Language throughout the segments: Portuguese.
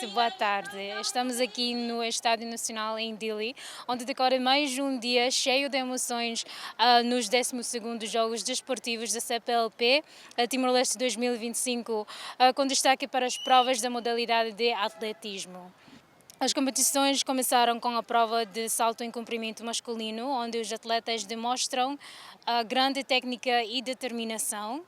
muito boa tarde. Estamos aqui no Estádio Nacional em Dili, onde decora mais um dia cheio de emoções nos 12º Jogos Desportivos da CPLP Timor-Leste 2025, com destaque para as provas da modalidade de atletismo. As competições começaram com a prova de salto em comprimento masculino, onde os atletas demonstram grande técnica e determinação.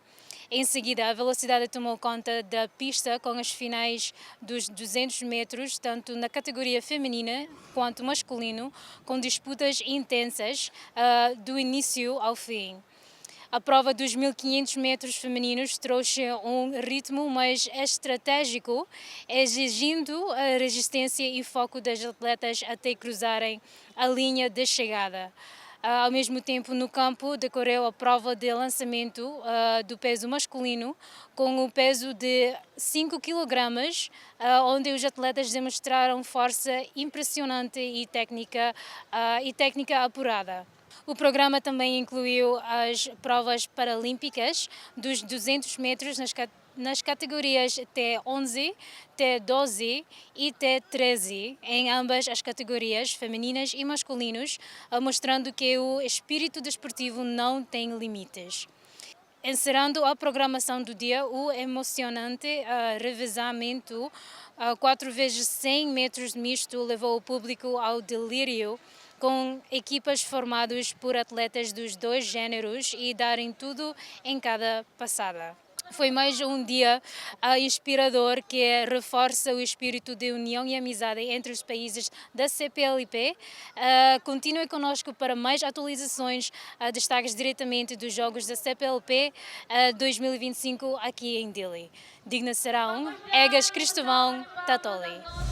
Em seguida, a velocidade tomou conta da pista com as finais dos 200 metros, tanto na categoria feminina quanto masculino, com disputas intensas do início ao fim. A prova dos 1500 metros femininos trouxe um ritmo mais estratégico, exigindo a resistência e foco das atletas até cruzarem a linha de chegada. Ao mesmo tempo, no campo, decorreu a prova de lançamento do peso masculino, com o peso de 5 kg, onde os atletas demonstraram força impressionante e técnica apurada. O programa também incluiu as provas paralímpicas dos 200 metros nas categorias T11, T12 e T13, em ambas as categorias, femininas e masculinos, mostrando que o espírito desportivo não tem limites. Encerrando a programação do dia, o emocionante revezamento 4 vezes 100 metros misto levou o público ao delírio, com equipas formadas por atletas dos dois géneros e darem tudo em cada passada. Foi mais um dia inspirador que reforça o espírito de união e amizade entre os países da CPLP. Continue conosco para mais atualizações, destaques diretamente dos Jogos da CPLP 2025 aqui em Dili. Digna Serão, Egas Cristóvão, Tatoli.